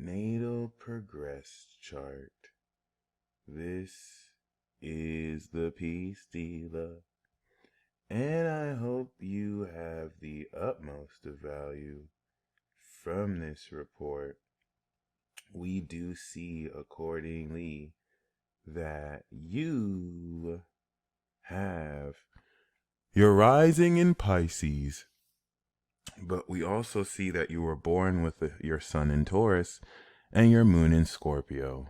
natal progress chart. This is the Peace Dealer, and I hope you have the utmost of value from this report. We do see accordingly that you have your rising in Pisces, but we also see that you were born with your sun in Taurus and your moon in Scorpio.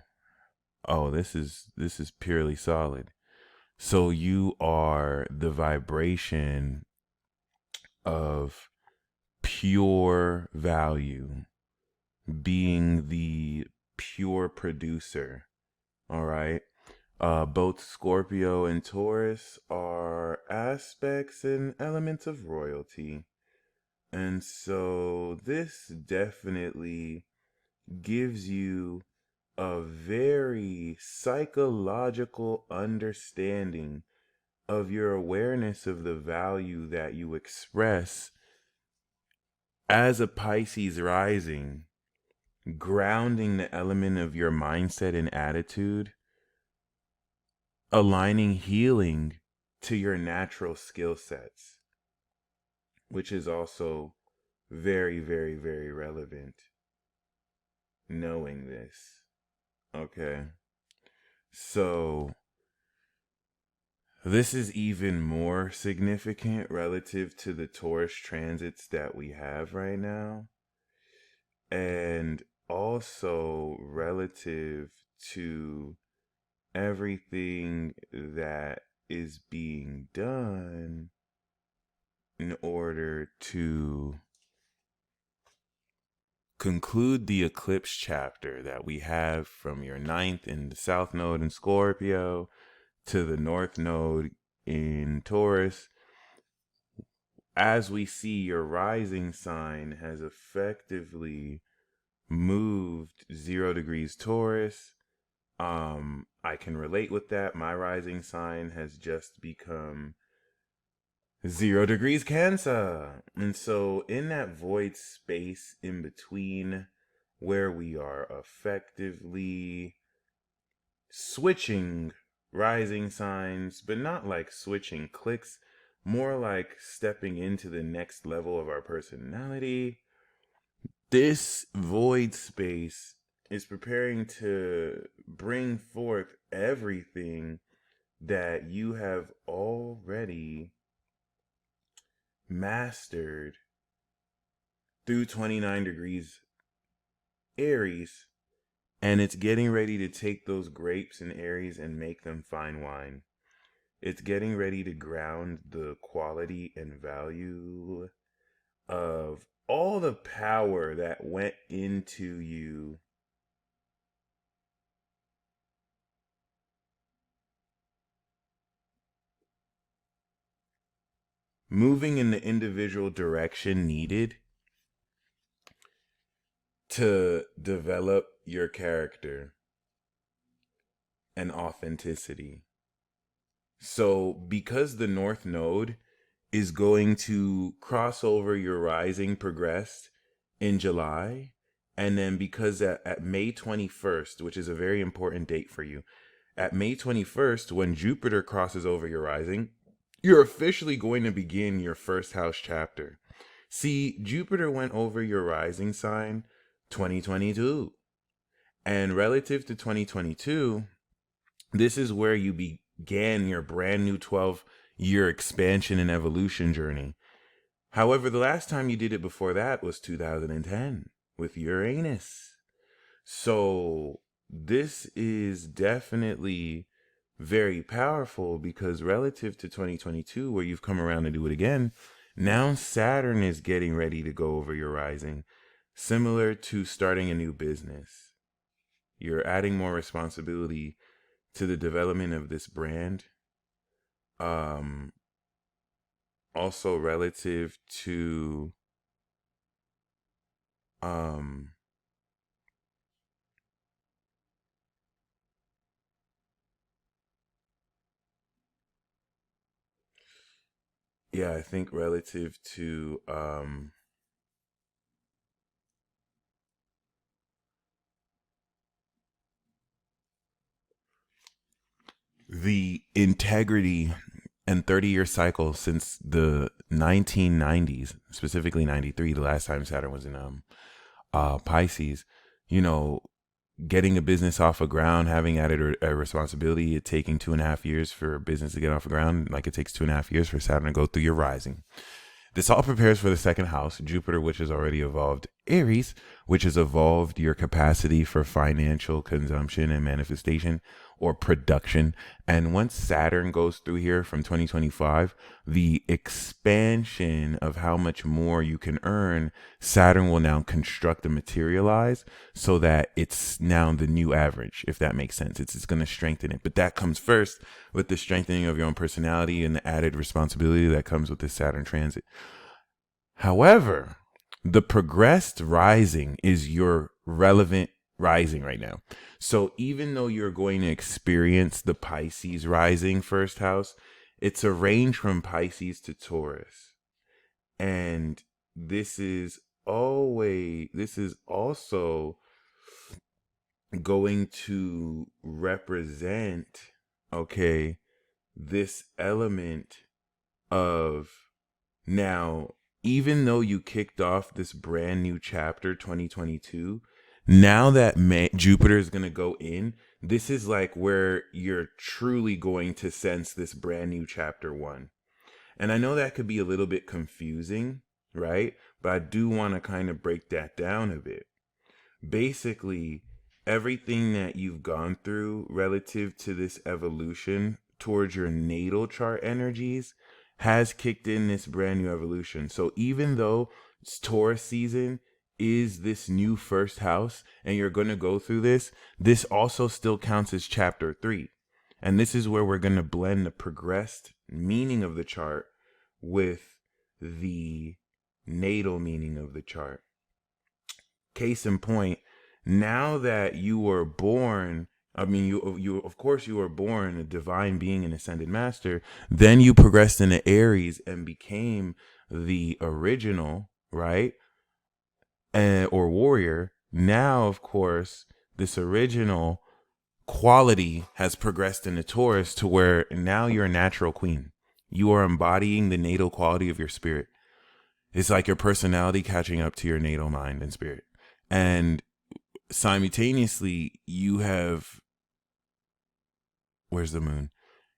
Oh, this is purely solid. So you are the vibration of pure value, being the pure producer. All right. Both Scorpio and Taurus are aspects and elements of royalty. And so this definitely gives you a very psychological understanding of your awareness of the value that you express as a Pisces rising, grounding the element of your mindset and attitude, aligning healing to your natural skill sets, which is also very, very, very relevant. Knowing this. Okay. So this is even more significant relative to the Taurus transits that we have right now, and also relative to everything that is being done in order to conclude the eclipse chapter that we have from your ninth in the south node in Scorpio to the north node in Taurus. As we see, your rising sign has effectively moved 0 degrees Taurus. I can relate with that. My rising sign has just become 0 degrees Cancer. And so in that void space in between where we are effectively switching rising signs, but not like switching clicks, more like stepping into the next level of our personality, this void space is preparing to bring forth everything that you have already mastered through 29 degrees Aries, and it's getting ready to take those grapes in Aries and make them fine wine. It's getting ready to ground the quality and value of all the power that went into you moving in the individual direction needed to develop your character and authenticity. So because the North Node is going to cross over your rising progressed in July, and then because at May 21st, which is a very important date for you, at May 21st, when Jupiter crosses over your rising, you're officially going to begin your first house chapter. See, Jupiter went over your rising sign 2022. And relative to 2022, this is where you began your brand new 12-year expansion and evolution journey. However, the last time you did it before that was 2010 with Uranus. So this is definitely very powerful because relative to 2022, where you've come around to do it again, now Saturn is getting ready to go over your rising, similar to starting a new business. You're adding more responsibility to the development of this brand. Also relative to yeah, I think relative to the integrity and 30-year cycle since the 1990s, specifically 93, the last time Saturn was in Pisces, you know, getting a business off the ground, having added a responsibility, it taking 2.5 years for a business to get off the ground, like it takes 2.5 years for Saturn to go through your rising. This all prepares for the second house, Jupiter, which has already evolved Aries, which has evolved your capacity for financial consumption and manifestation or production. And once Saturn goes through here from 2025, the expansion of how much more you can earn, Saturn will now construct and materialize so that it's now the new average, if that makes sense. It's going to strengthen it. But that comes first with the strengthening of your own personality and the added responsibility that comes with this Saturn transit. However, the progressed rising is your relevant rising right now. So even though you're going to experience the Pisces rising first house, it's a range from Pisces to Taurus. And this is also going to represent, okay, this element of now, even though you kicked off this brand new chapter 2022, now that Jupiter is going to go in, this is like where you're truly going to sense this brand new chapter 1. And I know that could be a little bit confusing, right? But I do want to kind of break that down a bit. Basically, everything that you've gone through relative to this evolution towards your natal chart energies has kicked in this brand new evolution. So even though it's Taurus season is this new first house and you're going to go through this also still counts as chapter 3. And this is where we're going to blend the progressed meaning of the chart with the natal meaning of the chart. Case in point, now that you were born, you of course you were born a divine being and ascended master, then you progressed into Aries and became the original, right? Or warrior. Now, of course, this original quality has progressed into Taurus to where now you're a natural queen. You are embodying the natal quality of your spirit. It's like your personality catching up to your natal mind and spirit. And simultaneously, you have, where's the moon?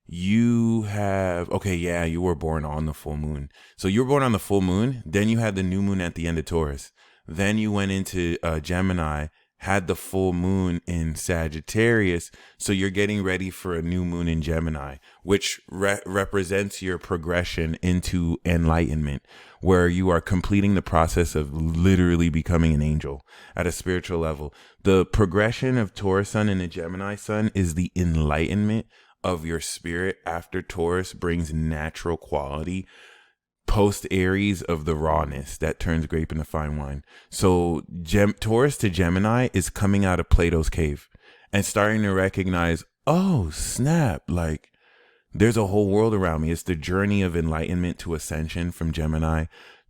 You have, you were born on the full moon. So you were born on the full moon. Then you had the new moon at the end of Taurus. Then you went into Gemini, had the full moon in Sagittarius. So you're getting ready for a new moon in Gemini, which represents your progression into enlightenment, where you are completing the process of literally becoming an angel at a spiritual level. The progression of Taurus sun and the Gemini sun is the enlightenment of your spirit after Taurus brings natural quality, post Aries of the rawness that turns grape into fine wine. So Taurus to Gemini is coming out of Plato's cave and starting to recognize, oh snap, like there's a whole world around me. It's the journey of enlightenment to ascension from Gemini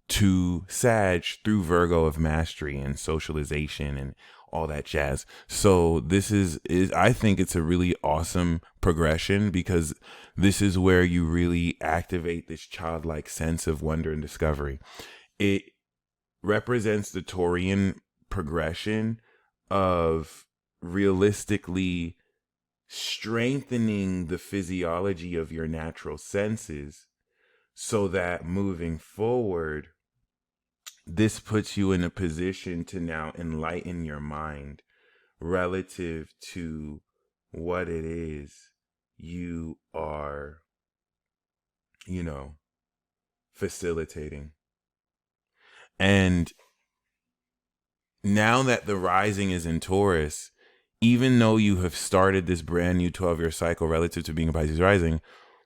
to Sag through Virgo of mastery and socialization and all that jazz. So this is I think it's a really awesome progression, because this is where you really activate this childlike sense of wonder and discovery. It represents the Taurian progression of realistically strengthening the physiology of your natural senses so that moving forward, this puts you in a position to now enlighten your mind relative to what it is you are, facilitating. And now that the rising is in Taurus, even though you have started this brand new 12-year cycle relative to being a Pisces rising,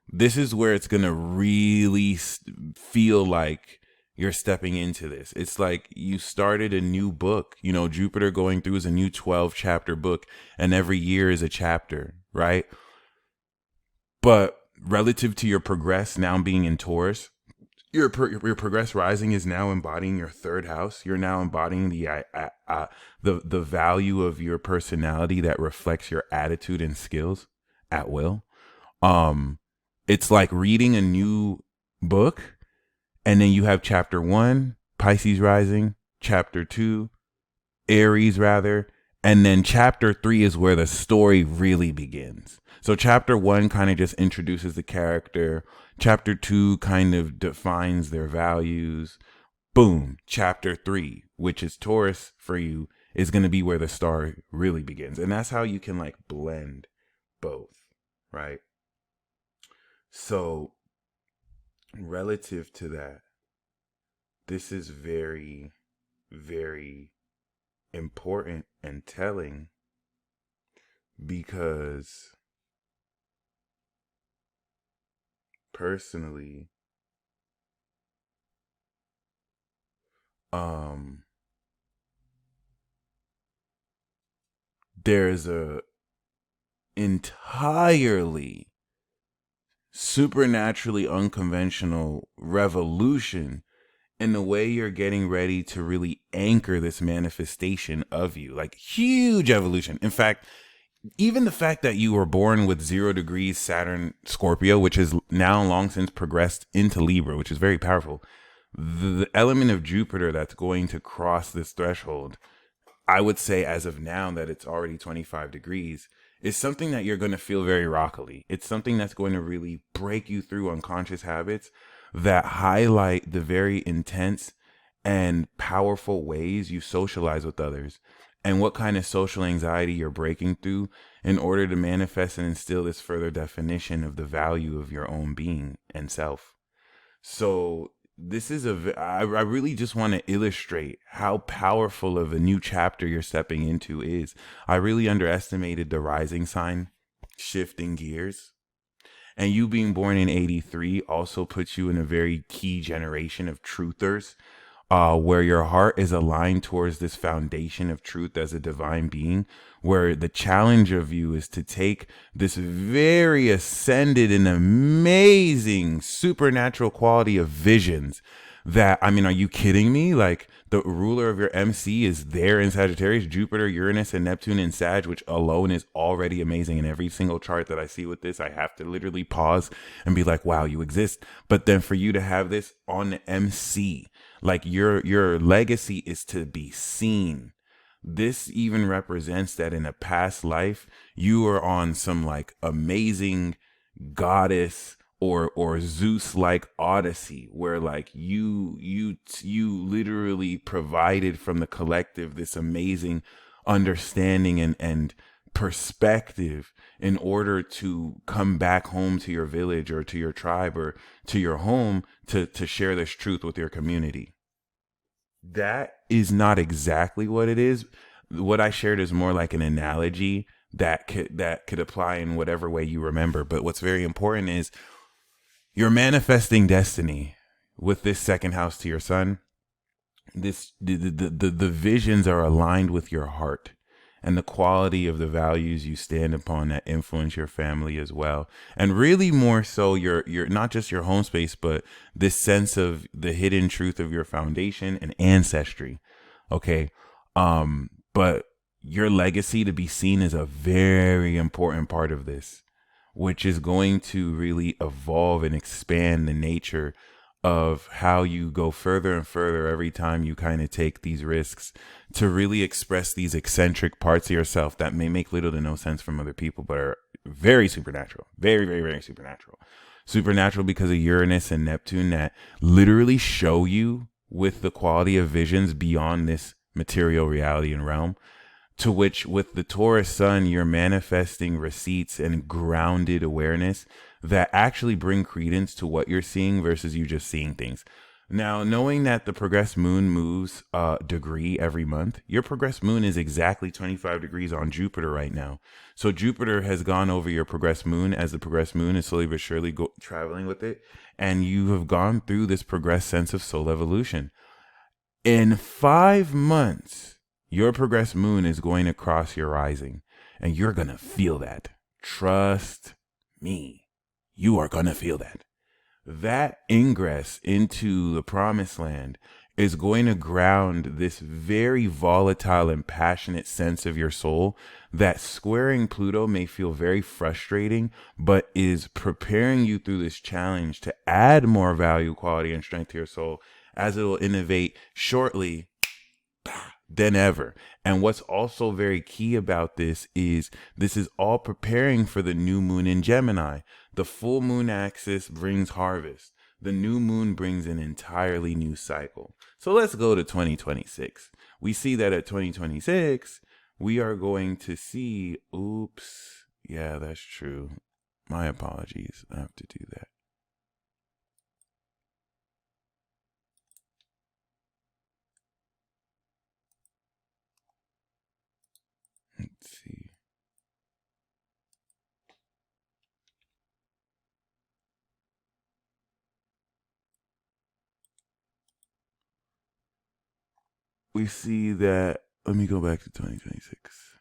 this is where it's going to really feel like you're stepping into this. It's like you started a new book. Jupiter going through is a new 12-chapter book, and every year is a chapter, right? But relative to your progress now being in Taurus, your progress rising is now embodying your third house. You're now embodying the value of your personality that reflects your attitude and skills at will. Um, it's like reading a new book, and then you have chapter 1, Pisces rising, chapter 2, Aries rather, and then chapter 3 is where the story really begins. So chapter 1 kind of just introduces the character. Chapter 2 kind of defines their values. Boom, chapter 3, which is Taurus for you, is going to be where the story really begins. And that's how you can like blend both, right? So relative to that, this is very, very important and telling, because personally, there's a entirely supernaturally unconventional revolution in the way you're getting ready to really anchor this manifestation of you. Like, huge evolution. In fact, even the fact that you were born with 0 degrees Saturn Scorpio, which is now long since progressed into Libra, which is very powerful. The element of Jupiter that's going to cross this threshold, I would say as of now that it's already 25 degrees, is something that you're going to feel very rockily. It's something that's going to really break you through unconscious habits that highlight the very intense and powerful ways you socialize with others, and what kind of social anxiety you're breaking through in order to manifest and instill this further definition of the value of your own being and self. So this is I really just want to illustrate how powerful of a new chapter you're stepping into is. I really underestimated the rising sign shifting gears. And you being born in 83 also puts you in a very key generation of truthers, where your heart is aligned towards this foundation of truth as a divine being, where the challenge of you is to take this very ascended and amazing supernatural quality of visions that, I mean, are you kidding me? Like, the ruler of your MC is there in Sagittarius, Jupiter, Uranus, and Neptune in Sag, which alone is already amazing. In every single chart that I see with this, I have to literally pause and be like, wow, you exist. But then for you to have this on the MC, like your legacy is to be seen. This even represents that in a past life, you are on some like amazing goddess or Zeus like odyssey, where like you literally provided from the collective this amazing understanding and perspective in order to come back home to your village or to your tribe or to your home to share this truth with your community. That is not exactly what it is. What I shared is more like an analogy that could apply in whatever way you remember. But what's very important is you're manifesting destiny with this second house to your sun. The visions are aligned with your heart and the quality of the values you stand upon that influence your family as well. And really more so your not just your home space, but this sense of the hidden truth of your foundation and ancestry. Okay. But your legacy to be seen is a very important part of this, which is going to really evolve and expand the nature of how you go further and further every time you kind of take these risks to really express these eccentric parts of yourself that may make little to no sense from other people, but are very supernatural, very, very, very supernatural. Supernatural because of Uranus and Neptune that literally show you with the quality of visions beyond this material reality and realm, to which with the Taurus sun, you're manifesting receipts and grounded awareness that actually bring credence to what you're seeing versus you just seeing things. Now, knowing that the progressed moon moves a degree every month, your progressed moon is exactly 25 degrees on Jupiter right now. So Jupiter has gone over your progressed moon as the progressed moon is slowly but surely traveling with it. And you have gone through this progressed sense of soul evolution. In 5 months, your progressed moon is going to cross your rising, and you're going to feel that. Trust me, you are going to feel that. That ingress into the promised land is going to ground this very volatile and passionate sense of your soul that squaring Pluto may feel very frustrating, but is preparing you through this challenge to add more value, quality, and strength to your soul as it will innovate shortly than ever. And what's also very key about this is all preparing for the new moon in Gemini. The full moon axis brings harvest. The new moon brings an entirely new cycle. So let's go to 2026. We see that at 2026, we are going to see, oops, yeah, that's true. My apologies. I have to do that. Let's see. We see that, let me go back to 2026.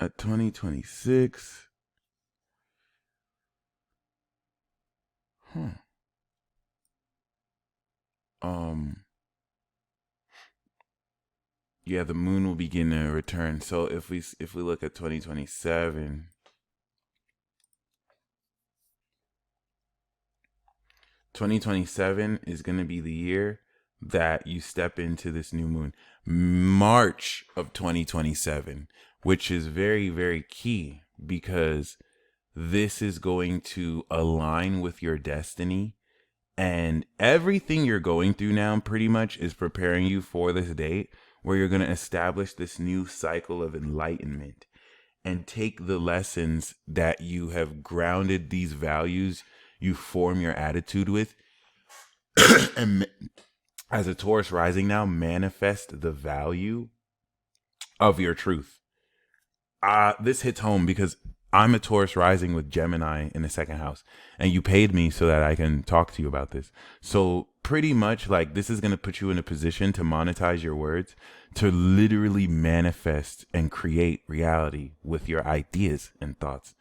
At 2026, huh. Um, yeah, the moon will begin to return. So if we look at 2027, 2027 is going to be the year that you step into this new moon. March of 2027, which is very, very key because this is going to align with your destiny. And everything you're going through now pretty much is preparing you for this date where you're going to establish this new cycle of enlightenment and take the lessons that you have grounded these values you form your attitude with and as a Taurus rising now, manifest the value of your truth. This hits home because I'm a Taurus rising with Gemini in the second house, and you paid me so that I can talk to you about this. So pretty much like this is going to put you in a position to monetize your words, to literally manifest and create reality with your ideas and thoughts.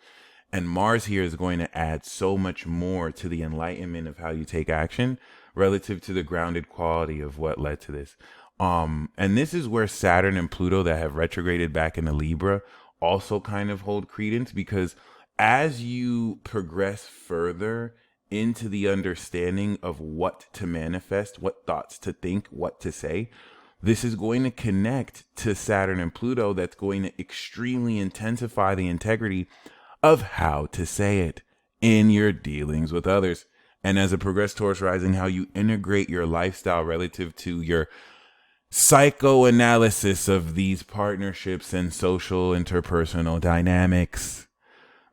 And Mars here is going to add so much more to the enlightenment of how you take action relative to the grounded quality of what led to this. And this is where Saturn and Pluto that have retrograded back into Libra also kind of hold credence, because as you progress further into the understanding of what to manifest, what thoughts to think, what to say, this is going to connect to Saturn and Pluto that's going to extremely intensify the integrity of how to say it in your dealings with others. And as a progressed Taurus rising, how you integrate your lifestyle relative to your psychoanalysis of these partnerships and social interpersonal dynamics.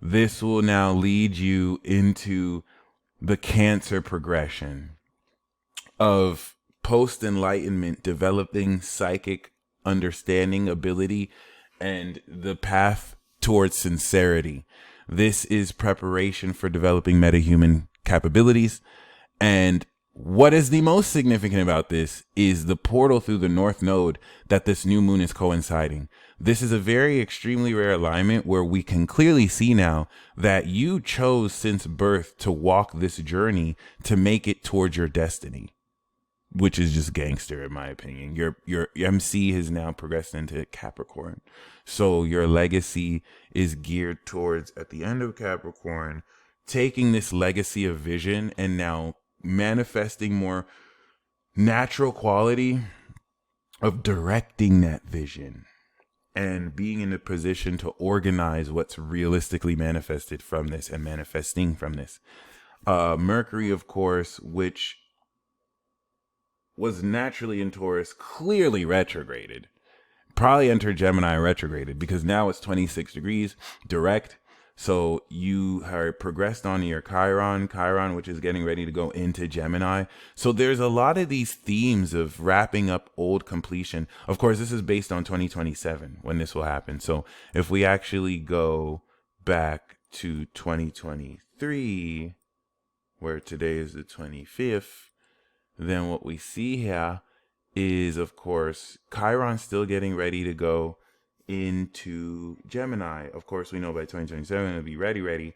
This will now lead you into the Cancer progression of post enlightenment, developing psychic understanding ability and the path towards sincerity. This is preparation for developing metahuman capabilities. And what is the most significant about this is the portal through the North Node that this new moon is coinciding. This is a very extremely rare alignment where we can clearly see now that you chose since birth to walk this journey to make it towards your destiny, which is just gangster in my opinion. Your MC has now progressed into Capricorn. So your legacy is geared towards, at the end of Capricorn, taking this legacy of vision and now manifesting more natural quality of directing that vision and being in a position to organize what's realistically manifested from this and manifesting from this. Mercury, of course, which was naturally in Taurus, clearly retrograded. Probably entered Gemini retrograded because now it's 26 degrees direct. So you are progressed on your Chiron, which is getting ready to go into Gemini. So there's a lot of these themes of wrapping up old completion. Of course, this is based on 2027 when this will happen. So if we actually go back to 2023, where today is the 25th, then what we see here is, of course, Chiron still getting ready to go into Gemini. Of course, we know by 2027 it'll be ready.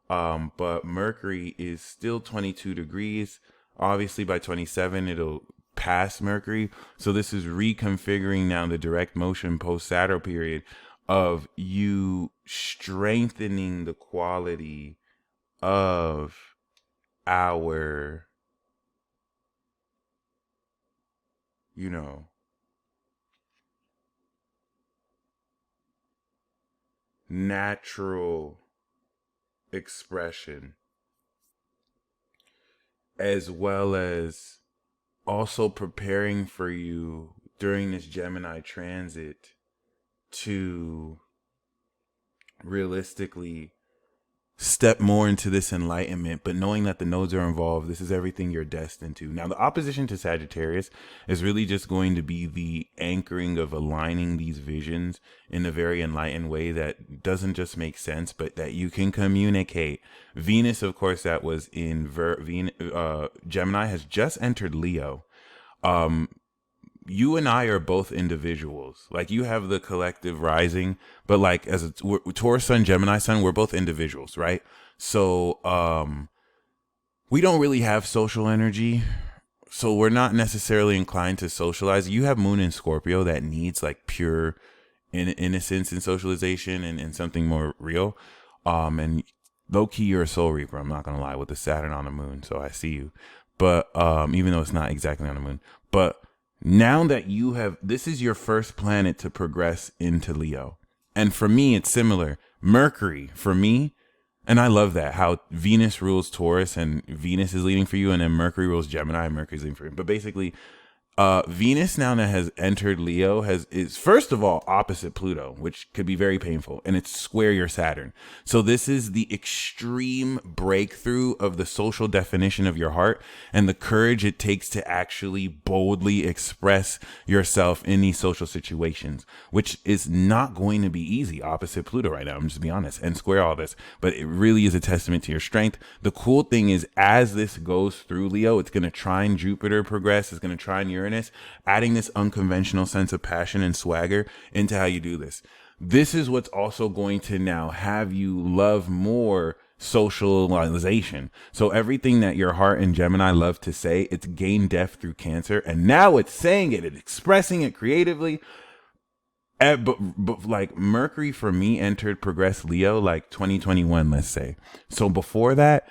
But Mercury is still 22 degrees. Obviously, by 27, it'll pass Mercury. So this is reconfiguring now the direct motion post Saturn period of you strengthening the quality of our, you know, natural expression, as well as also preparing for you during this Gemini transit to realistically step more into this enlightenment, but knowing that the nodes are involved, this is everything you're destined to. Now, the opposition to Sagittarius is really just going to be the anchoring of aligning these visions in a very enlightened way that doesn't just make sense, but that you can communicate. Venus, of course, that was in Gemini, has just entered Leo. You and I are both individuals. Like, you have the collective rising, but like as a Taurus sun, Gemini sun, we're both individuals, right? So we don't really have social energy. So we're not necessarily inclined to socialize. You have moon in Scorpio that needs like pure innocence and socialization and something more real. And low key, you're a soul reaper. I'm not gonna lie, with the Saturn on the moon. So I see you. But even though it's not exactly on the moon, but now that you have, this is your first planet to progress into Leo. And for me, it's similar. Mercury, for me, and I love that, how Venus rules Taurus and Venus is leading for you, and then Mercury rules Gemini and Mercury's leading for you. But basically, Venus now that has entered Leo is first of all opposite Pluto, which could be very painful, and it's square your Saturn. So this is the extreme breakthrough of the social definition of your heart and the courage it takes to actually boldly express yourself in these social situations, which is not going to be easy opposite Pluto right now. I'm just be honest, and square all this, but it really is a testament to your strength. The cool thing is, as this goes through Leo, it's going to trine Jupiter progress, it's going to trine Uranus, adding this unconventional sense of passion and swagger into how you do this. This is what's also going to now have you love more socialization. So everything that your heart and Gemini love to say, it's gained depth through Cancer, and now it's saying it and expressing it creatively. But like Mercury for me entered progress Leo like 2021, let's say. So before that,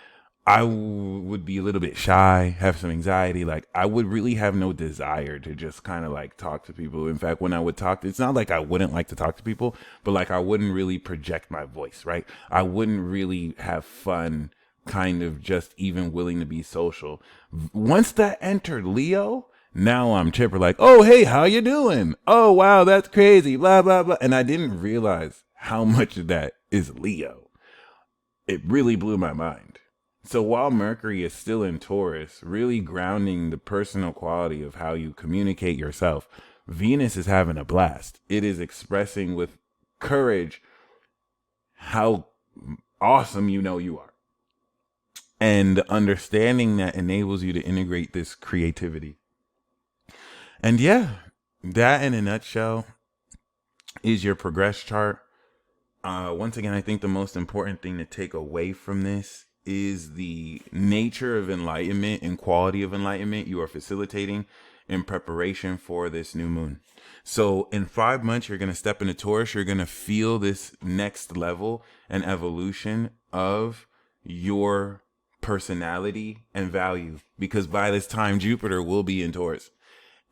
I would be a little bit shy, have some anxiety. Like, I would really have no desire to just kind of like talk to people. In fact, when I would talk, it's not like I wouldn't like to talk to people, but like I wouldn't really project my voice, right? I wouldn't really have fun, kind of just even willing to be social. Once that entered Leo, now I'm chipper, like, oh, hey, how you doing? Oh, wow, that's crazy, blah, blah, blah. And I didn't realize how much of that is Leo. It really blew my mind. So while Mercury is still in Taurus, really grounding the personal quality of how you communicate yourself, Venus is having a blast. It is expressing with courage how awesome you know you are. And the understanding that enables you to integrate this creativity. And yeah, that in a nutshell is your progress chart. Once again, I think the most important thing to take away from this is the nature of enlightenment and quality of enlightenment you are facilitating in preparation for this new moon. So in 5 months, you're going to step into Taurus. You're going to feel this next level and evolution of your personality and value, because by this time, Jupiter will be in Taurus.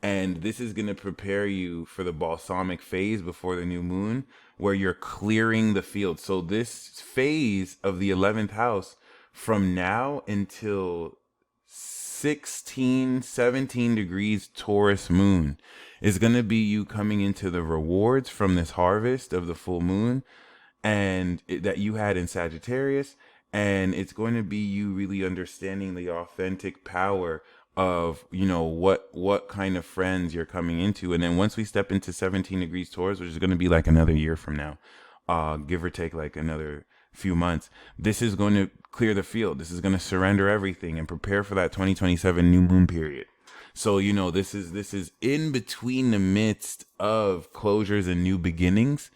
And this is going to prepare you for the balsamic phase before the new moon, where you're clearing the field. So this phase of the 11th house, from now until 16, 17 degrees Taurus moon, is going to be you coming into the rewards from this harvest of the full moon and that you had in Sagittarius. And it's going to be you really understanding the authentic power of, you know, what kind of friends you're coming into. And then once we step into 17 degrees Taurus, which is going to be like another year from now, give or take like another few months, this is going to clear the field. This is going to surrender everything and prepare for that 2027 new moon period. So, you know, this is in between the midst of closures and new beginnings,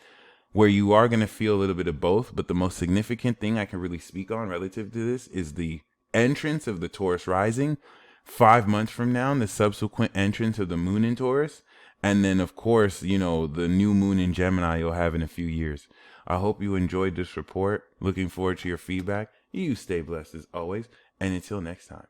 where you are going to feel a little bit of both. But the most significant thing I can really speak on relative to this is the entrance of the Taurus rising, 5 months from now, the subsequent entrance of the moon in Taurus, and then, of course, the new moon in Gemini you'll have in a few years. I hope you enjoyed this report. Looking forward to your feedback. You stay blessed as always. And until next time.